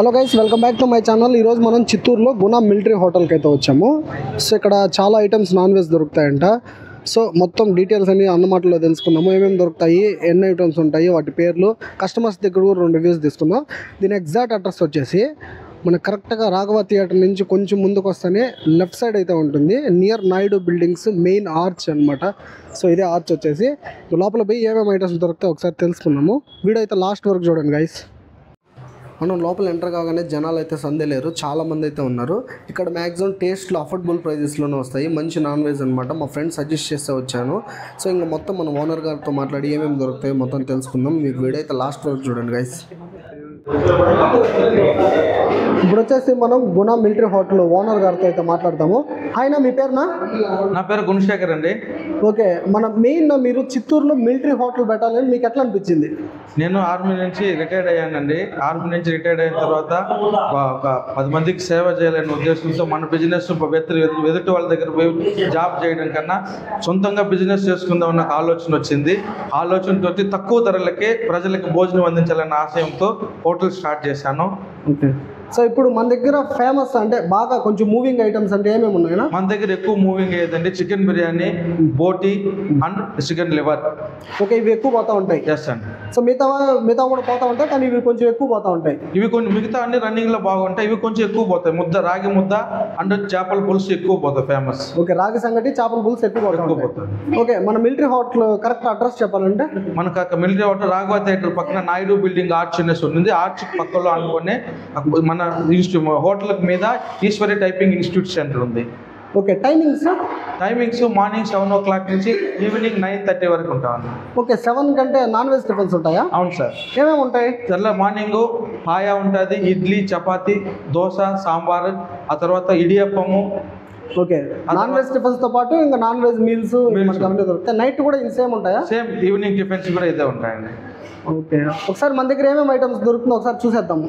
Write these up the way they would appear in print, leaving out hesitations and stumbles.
Hello guys, welcome back to my channel. ఈరోజు మనం చిత్తూరులో గుణ మిలిటరీ హోటల్కి అయితే వచ్చాము. సో ఇక్కడ చాలా ఐటమ్స్ నాన్ వెజ్ దొరుకుతాయంట. సో మొత్తం డీటెయిల్స్ అన్ని అన్నమాటలో తెలుసుకుందాము. ఏమేమి దొరుకుతాయి, ఎన్ని ఐటమ్స్ ఉంటాయి, వాటి పేర్లు, కస్టమర్స్ దగ్గర కూడా 2 రివ్యూస్ తీసుకుందాం. దీని ఎగ్జాక్ట్ అడ్రస్ వచ్చేసి మనకు కరెక్ట్గా రాఘవ థియేటర్ నుంచి కొంచెం ముందుకు వస్తేనే లెఫ్ట్ సైడ్ అయితే ఉంటుంది, near Naidu buildings main arch అనమాట. సో ఇదే ఆర్చ్ వచ్చేసి. లోపల పోయి ఏమేమి ఐటమ్స్ దొరుకుతాయి ఒకసారి తెలుసుకుందాము. వీడియో అయితే లాస్ట్ వరకు చూడండి గైస్. మనం లోపల ఎంటర్ కాగానే జనాలు అయితే సందేలేరు, చాలామంది అయితే ఉన్నారు. ఇక్కడ మ్యాక్సిమం టేస్ట్లో అఫోర్డబుల్ ప్రైజెస్లోనే వస్తాయి. మంచి నాన్ వెజ్ అనమాట. మా ఫ్రెండ్ సజెస్ట్ చేస్తే వచ్చాను. సో ఇంకా మొత్తం మనం ఓనర్ గారితో మాట్లాడి ఏమేమి దొరుకుతాయో మొత్తం తెలుసుకుందాం. మీకు వీడియో అయితే లాస్ట్ వరకు చూడండి గైస్. ఇప్పుడు వచ్చేసి మనం గుణ మిలిటరీ హోటల్ ఓనర్ గారితో అయితే మాట్లాడతాము. ఆయన మీ పేరునా? నా పేరు గుణశేఖర్ అండి. ఓకే, మన మెయిన్ మీరు చిత్తూరులో మిలిటరీ హోటల్ పెట్టాలని మీకు ఎట్లా అనిపించింది? నేను ఆర్మీ నుంచి రిటైర్డ్ అయ్యానండి. ఆర్మీ నుంచి రిటైర్డ్ అయిన తర్వాత ఒక 10 మందికి సేవ చేయాలనే ఉద్దేశంతో మన బిజినెస్ ఎదుటి వాళ్ళ దగ్గర పోయి జాబ్ చేయడం కన్నా సొంతంగా బిజినెస్ చేసుకుందామన్న ఆలోచన వచ్చింది. ఆలోచనతో తక్కువ ధరలకే ప్రజలకు భోజనం అందించాలన్న ఆశయంతో హోటల్ స్టార్ట్ చేశాను. ఓకే, సో ఇప్పుడు మన దగ్గర ఫేమస్ అంటే బాగా కొంచెం మూవింగ్ ఐటమ్స్ అంటే ఏమేమి ఉన్నాయా? మన దగ్గర ఎక్కువ మూవింగ్ అయ్యేదండి chicken biryani, boti and chicken liver. Okay, ఇవి ఎక్కువ పోతా ఉంటాయి. ఎస్ అండి. సో మిగతా కూడా పోతా ఉంటాయి, కానీ ఇవి కొంచెం ఎక్కువ పోతా ఉంటాయి. ఇవి కొంచెం మిగతా అన్ని రన్నింగ్ లో బాగుంటాయి, ఇవి కొంచెం ఎక్కువ పోతాయి. ముద్ద, రాగి ముద్ద అండ్ చేపల పులుసు ఎక్కువ పోతాయి ఫేమస్. ఓకే, రాగి సంగటి, చేపల పులుసు ఎక్కువ పోతాయి. ఓకే, మన మిలిటరీ హోటల్ కరెక్ట్ అడ్రస్ చెప్పాలంటే మనకు మిలిటరీ హోటల్ రాఘవ థియేటర్ పక్కన నాయుడు బిల్డింగ్ ఆర్చ్ అనేసి ఉంటుంది. ఆర్చ్ పక్కలో అనుకునే మన హోటల్ మీద ఈశ్వరి టైపింగ్ ఇన్స్టిట్యూట్ సెంటర్ ఉంది. ఓకే, టైమింగ్స్ మార్నింగ్ 7 o'clock నుంచి ఈవినింగ్ 9:30 వరకు ఉంటామండి. ఓకే, 7 కంటే నాన్ వెజ్ టిఫిన్స్ ఉంటాయా? అవును సార్. ఏమేమి ఉంటాయి? తెల్ల మార్నింగ్ పాయా ఉంటుంది, ఇడ్లీ, చపాతి, దోశ, సాంబార్, ఆ తర్వాత ఇడియప్పము. ఓకే, నాన్ వెజ్ టిఫిన్స్ తో పాటు ఇంకా నాన్ వెజ్ మీల్స్ దొరుకుతాయి. నైట్ కూడా సేమ్ ఉంటాయా? సేమ్ ఈవినింగ్ టిఫిన్స్ కూడా ఇదే ఉంటాయండి. ఓకే, ఒకసారి మన దగ్గర ఏమేమి ఐటమ్స్ దొరుకుతుందో ఒకసారి చూసేద్దాము.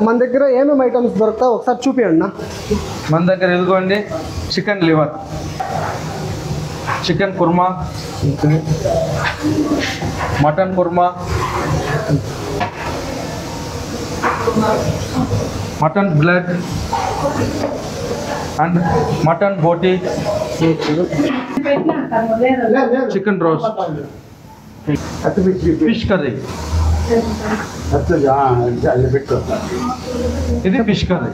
మన దగ్గర ఏమేమి ఐటమ్స్ దొరుకుతాయో ఒకసారి చూపియండి. మన దగ్గర ఇదిగోండి chicken liver, chicken kurma, mutton kurma, mutton blood and mutton boti, chicken roast, fish curry. ఇది ఫిష్ కర్రీ.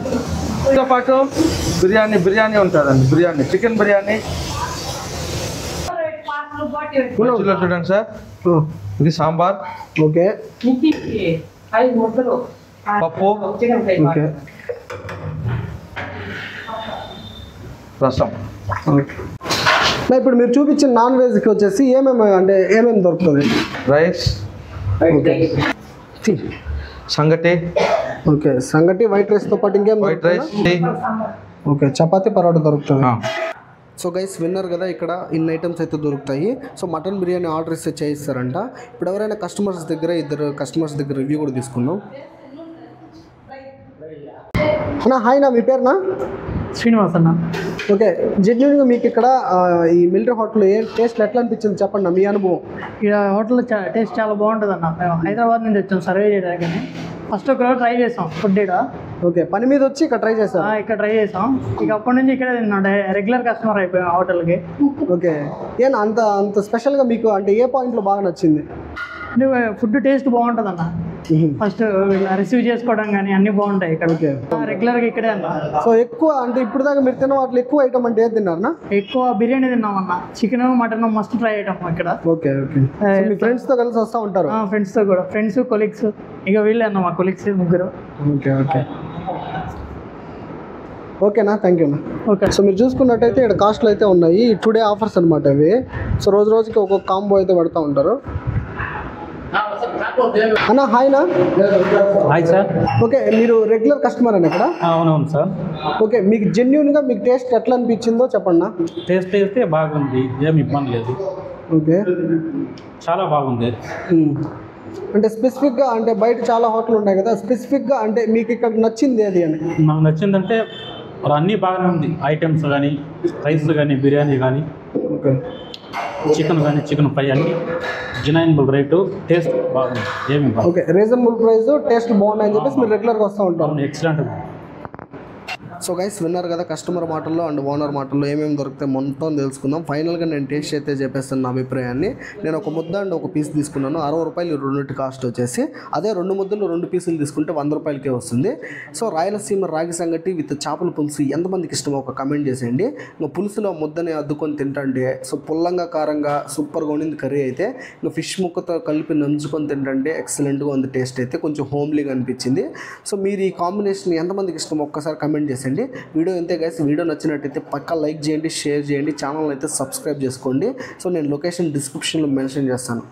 దీంతో పాటు బిర్యానీ ఉంటుందండి. బిర్యానీ, చికెన్ బిర్యానీ చూడండి సార్. ఇది సాంబార్. ఓకే, పప్పు, ఓకే, రసం. ఇప్పుడు మీరు చూపించిన నాన్ వెజ్కి వచ్చేసి ఏమేమి దొరుకుతుంది? రైస్, సంగటి. ఓకే, సంగటి, వైట్ రైస్తో పాటు ఇంకేం? White rice. Okay, chapati, paratha దొరుకుతుంది. సో గైస్, విన్నర్ కదా, ఇక్కడ ఇన్ని ఐటమ్స్ అయితే దొరుకుతాయి. సో మటన్ బిర్యానీ ఆర్డర్ ఇస్తే చేయిస్తారంట. ఇప్పుడు ఎవరైనా ఇద్దరు కస్టమర్స్ దగ్గర రివ్యూ కూడా తీసుకుందాం. అన్నా హాయ్, నా మీ పేరునా? శ్రీనివాస్ అన్న. ఓకే, జెన్యున్గా మీకు ఇక్కడ ఈ మిలిటరీ హోటల్లో ఏ టేస్ట్ ఎట్లా అనిపించింది చెప్పండి, మీ అనుభవం. ఇక్కడ హోటల్లో టేస్ట్ చాలా బాగుంటుంది అన్న. మేము హైదరాబాద్ నుంచి వచ్చాం సర్వే చేయడానికి. ఫస్ట్ ఒకరోజు ట్రై చేసాం ఫుడ్ ఇక్కడ. ఓకే, పని మీద వచ్చి ఇక్కడ ట్రై చేస్తాం. ఇక్కడ ట్రై చేసాం. ఇక అప్పటి నుంచి ఇక్కడే తిన్నాం. రెగ్యులర్ కస్టమర్ అయిపోయాం హోటల్కి. ఓకే, అంత స్పెషల్గా మీకు అంటే ఏ పాయింట్లో బాగా నచ్చింది? అంటే ఫుడ్ టేస్ట్ బాగుంటుంది అన్న. ఫస్ట్ రిసీవ్ చేసుకోవడం కానీ అన్నీ బాగుంటాయి ఇక్కడ. ఓకే, రెగ్యులర్గా ఇక్కడే అన్న. సో ఎక్కువ అంటే ఇప్పుడు దాకా మీరు తిన్న వాటిలో ఎక్కువ ఐటమ్ అంటే ఏది తిన్నారన్నా? ఎక్కువ బిర్యానీ తిన్నామన్న. Chicken, mutton must try item ఇక్కడ. ఓకే, మీ ఫ్రెండ్స్తో కలిసి వస్తూ ఉంటారు? ఫ్రెండ్స్తో కూడా, ఫ్రెండ్స్, కొలీగ్స్. ఇక వీళ్ళే అన్న మా కొలీగ్స్ ముగ్గురు. ఓకేనా, థ్యాంక్ యూ అన్న. ఓకే, సో మీరు చూసుకున్నట్టయితే ఇక్కడ కాస్ట్లు అయితే ఉన్నాయి. టుడే ఆఫర్స్ అనమాట ఇవి. సో రోజుకి ఒక్కొక్క కాంబో అయితే పెడతా ఉంటారు. అన్న హాయ్నా? Hi sir. ఓకే, మీరు రెగ్యులర్ కస్టమర్ అని ఇక్కడ? అవునవును సార్. ఓకే, మీకు జెన్యున్గా మీకు టేస్ట్ ఎట్లా అనిపించిందో చెప్పండి. టేస్ట్ అయితే బాగుంది, ఏమి ఇబ్బంది లేదు. ఓకే, చాలా బాగుంది. అంటే స్పెసిఫిక్గా అంటే బయట చాలా హోటల్ ఉన్నాయి కదా, స్పెసిఫిక్గా అంటే మీకు ఇక్కడ నచ్చింది ఏది అని? నాకు నచ్చిందంటే అన్నీ బాగానే ఉంది. ఐటమ్స్ కానీ, రైస్ కానీ, బిర్యానీ కానీ. ఓకే, చికెన్ కానీ చికెన్ ఫ్రై అన్ని జినైనబుల్ రేటు, టేస్ట్ బాగుంది, ఏమి బాగుంది. ఓకే, రీజనబుల్ ప్రైస్, టేస్ట్ బాగున్నాయని చెప్పేసి మీరు రెగ్యులర్గా వస్తూ ఉంటారు. ఎక్సలెంట్. సో గైస్ విన్నారు కదా కస్టమర్ మాటల్లో అండ్ ఓనర్ మాటల్లో ఏమేమి దొరికితే మొత్తం తెలుసుకుందాం. ఫైనల్గా నేను టేస్ట్ అయితే చెప్పేస్తాను నా అభిప్రాయాన్ని. నేను ఒక ముద్ద అండ్ ఒక పీస్ తీసుకున్నాను, 60 రూపాయలు రెండింటి కాస్ట్ వచ్చేసి. అదే 2 ముద్దలు 2 పీసులు తీసుకుంటే 100 రూపాయలకే వస్తుంది. సో రాయలసీమ రాగి సంగటి విత్ చేపల పులుసు ఎంతమందికి ఇష్టమో ఒక కమెంట్ చేసేయండి. ఇంకా పులుసులో ముద్దని అద్దుకొని తింటంటే సో పుల్లంగా కారంగా సూపర్గా ఉండింది కర్రీ అయితే. ఇంకా ఫిష్ ముక్కతో కలిపి నంచుకొని తింటంటే ఎక్సలెంట్గా ఉంది. టేస్ట్ అయితే కొంచెం హోమ్లీగా అనిపించింది. సో మీరు ఈ కాంబినేషన్ ఎంతమందికి ఇష్టమో ఒక్కసారి కమెంట్ చేసేయండి. వీడియో ఇంతే గైస్. వీడియో నచ్చినట్టయితే పక్కా లైక్ చేయండి, షేర్ చేయండి, ఛానల్ అయితే సబ్స్క్రైబ్ చేసుకోండి. సో నేను లొకేషన్ డిస్క్రిప్షన్లో మెన్షన్ చేస్తాను.